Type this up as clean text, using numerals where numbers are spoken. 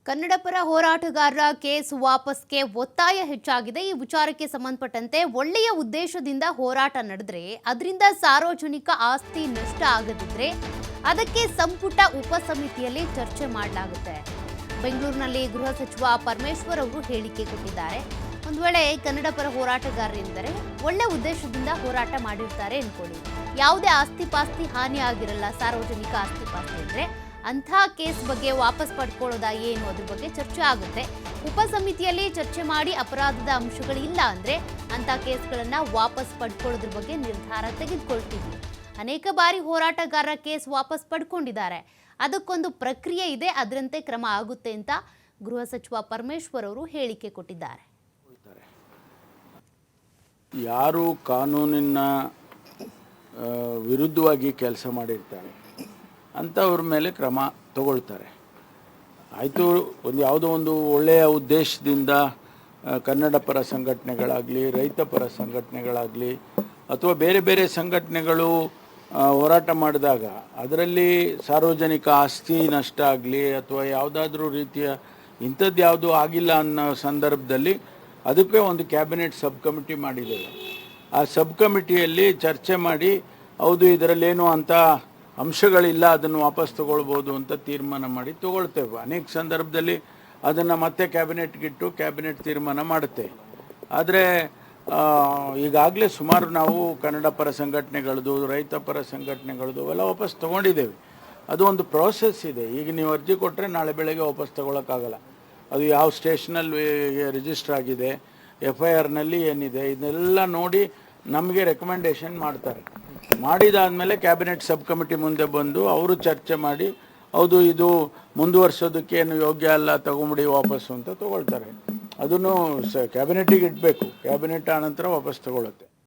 ಕನ್ನಡಪರ ಹೋರಾಟಗಾರರ ಕೇಸ್ ವಾಪಸ್ಗೆ ಒತ್ತಾಯ ಹೆಚ್ಚಾಗಿದೆ. ಈ ವಿಚಾರಕ್ಕೆ ಸಂಬಂಧಪಟ್ಟಂತೆ ಒಳ್ಳೆಯ ಉದ್ದೇಶದಿಂದ ಹೋರಾಟ ನಡೆದರೆ ಅದರಿಂದ ಸಾರ್ವಜನಿಕ ಆಸ್ತಿ ನಷ್ಟ ಆಗದಿದ್ರೆ ಅದಕ್ಕೆ ಸಂಪುಟ ಉಪಸಮಿತಿಯಲ್ಲಿ ಚರ್ಚೆ ಮಾಡಲಾಗುತ್ತೆ. ಬೆಂಗಳೂರಿನಲ್ಲಿ ಗೃಹ ಸಚಿವ ಪರಮೇಶ್ವರ್ ಅವರು ಹೇಳಿಕೆ ಕೊಟ್ಟಿದ್ದಾರೆ. ಒಂದು ವೇಳೆ ಕನ್ನಡಪರ ಹೋರಾಟಗಾರರೆಂದರೆ ಒಳ್ಳೆ ಉದ್ದೇಶದಿಂದ ಹೋರಾಟ ಮಾಡಿರ್ತಾರೆ ಅನ್ಕೊಳ್ಳಿ, ಯಾವುದೇ ಆಸ್ತಿ ಪಾಸ್ತಿ ಹಾನಿ ಆಗಿರಲ್ಲ. ಸಾರ್ವಜನಿಕ ಆಸ್ತಿ ಪಾಸ್ತಿ ಅಂದ್ರೆ ಅಂಥ ಕೇಸ್ ಬಗ್ಗೆ ವಾಪಸ್ ಪಡ್ಕೊಳ್ಳೋದಾ ಏನು, ಅದ್ರ ಬಗ್ಗೆ ಚರ್ಚೆ ಆಗುತ್ತೆ. ಉಪಸಮಿತಿಯಲ್ಲಿ ಚರ್ಚೆ ಮಾಡಿ ಅಪರಾಧದ ಅಂಶಗಳಿಲ್ಲ ಅಂದ್ರೆ ಅಂಥ ಕೇಸ್ಗಳನ್ನ ವಾಪಸ್ ಪಡ್ಕೊಳ್ಳೋದ್ರ ಬಗ್ಗೆ ನಿರ್ಧಾರ ತೆಗೆದುಕೊಳ್ತೀವಿ. ಅನೇಕ ಬಾರಿ ಹೋರಾಟಗಾರರ ಕೇಸ್ ವಾಪಸ್ ಪಡ್ಕೊಂಡಿದ್ದಾರೆ. ಅದಕ್ಕೊಂದು ಪ್ರಕ್ರಿಯೆ ಇದೆ, ಅದರಂತೆ ಕ್ರಮ ಆಗುತ್ತೆ ಅಂತ ಗೃಹ ಸಚಿವ ಪರಮೇಶ್ವರ್ ಅವರು ಹೇಳಿಕೆ ಕೊಟ್ಟಿದ್ದಾರೆ. ಯಾರು ಕಾನೂನಿನ ವಿರುದ್ಧವಾಗಿ ಕೆಲಸ ಮಾಡಿರ್ತಾರೆ ಅಂಥವ್ರ ಮೇಲೆ ಕ್ರಮ ತಗೊಳ್ತಾರೆ. ಆಯಿತು, ಯಾವುದೋ ಒಂದು ಒಳ್ಳೆಯ ಉದ್ದೇಶದಿಂದ ಕನ್ನಡ ಪರ ಸಂಘಟನೆಗಳಾಗಲಿ, ರೈತ ಪರ ಸಂಘಟನೆಗಳಾಗಲಿ ಅಥವಾ ಬೇರೆ ಬೇರೆ ಸಂಘಟನೆಗಳು ಹೋರಾಟ ಮಾಡಿದಾಗ ಅದರಲ್ಲಿ ಸಾರ್ವಜನಿಕ ಆಸ್ತಿ ನಷ್ಟ ಆಗಲಿ ಅಥವಾ ಯಾವುದಾದ್ರೂ ರೀತಿಯ ಇಂಥದ್ದು ಯಾವುದೂ ಆಗಿಲ್ಲ ಅನ್ನೋ ಸಂದರ್ಭದಲ್ಲಿ ಅದಕ್ಕೆ ಒಂದು ಕ್ಯಾಬಿನೆಟ್ ಸಬ್ ಕಮಿಟಿ ಮಾಡಿದ್ದೇವೆ. ಆ ಸಬ್ ಕಮಿಟಿಯಲ್ಲಿ ಚರ್ಚೆ ಮಾಡಿ ಹೌದು ಇದರಲ್ಲೇನು ಅಂತ ಅಂಶಗಳಿಲ್ಲ, ಅದನ್ನು ವಾಪಸ್ ತಗೊಳ್ಬೋದು ಅಂತ ತೀರ್ಮಾನ ಮಾಡಿ ತಗೊಳ್ತೇವೆ. ಅನೇಕ ಸಂದರ್ಭದಲ್ಲಿ ಅದನ್ನು ಮತ್ತೆ ಕ್ಯಾಬಿನೆಟ್ಗಿಟ್ಟು ಕ್ಯಾಬಿನೆಟ್ ತೀರ್ಮಾನ ಮಾಡುತ್ತೆ. ಆದರೆ ಈಗಾಗಲೇ ಸುಮಾರು ನಾವು ಕನ್ನಡ ಪರ ಸಂಘಟನೆಗಳದು, ರೈತ ಪರ ಸಂಘಟನೆಗಳದು ಅವೆಲ್ಲ ವಾಪಸ್ ತೊಗೊಂಡಿದ್ದೇವೆ. ಅದು ಒಂದು ಪ್ರೋಸೆಸ್ ಇದೆ. ಈಗ ನೀವು ಅರ್ಜಿ ಕೊಟ್ಟರೆ ನಾಳೆ ಬೆಳಗ್ಗೆ ವಾಪಸ್ ತೊಗೊಳಕ್ಕಾಗಲ್ಲ. ಅದು ಯಾವ ಸ್ಟೇಷನಲ್ಲಿ ರಿಜಿಸ್ಟರ್ ಆಗಿದೆ, FIRನಲ್ಲಿ ಏನಿದೆ, ಇದನ್ನೆಲ್ಲ ನೋಡಿ ನಮಗೆ ರೆಕಮೆಂಡೇಶನ್ ಮಾಡ್ತಾರೆ. ಮಾಡಿದಾದಮೇಲೆ ಕ್ಯಾಬಿನೆಟ್ ಸಬ್ ಕಮಿಟಿ ಮುಂದೆ ಬಂದು ಅವರು ಚರ್ಚೆ ಮಾಡಿ ಹೌದು ಇದು ಮುಂದುವರ್ಸೋದಕ್ಕೆ ಏನು ಯೋಗ್ಯ ಅಲ್ಲ, ತಗೊಂಬಿಡಿ ವಾಪಸ್ಸು ಅಂತ ತೊಗೊಳ್ತಾರೆ. ಅದನ್ನು ಕ್ಯಾಬಿನೆಟ್ಟಿಗೆ ಇಡಬೇಕು. ಕ್ಯಾಬಿನೆಟ್ ಆನಂತರ ವಾಪಸ್ ತಗೊಳುತ್ತೆ.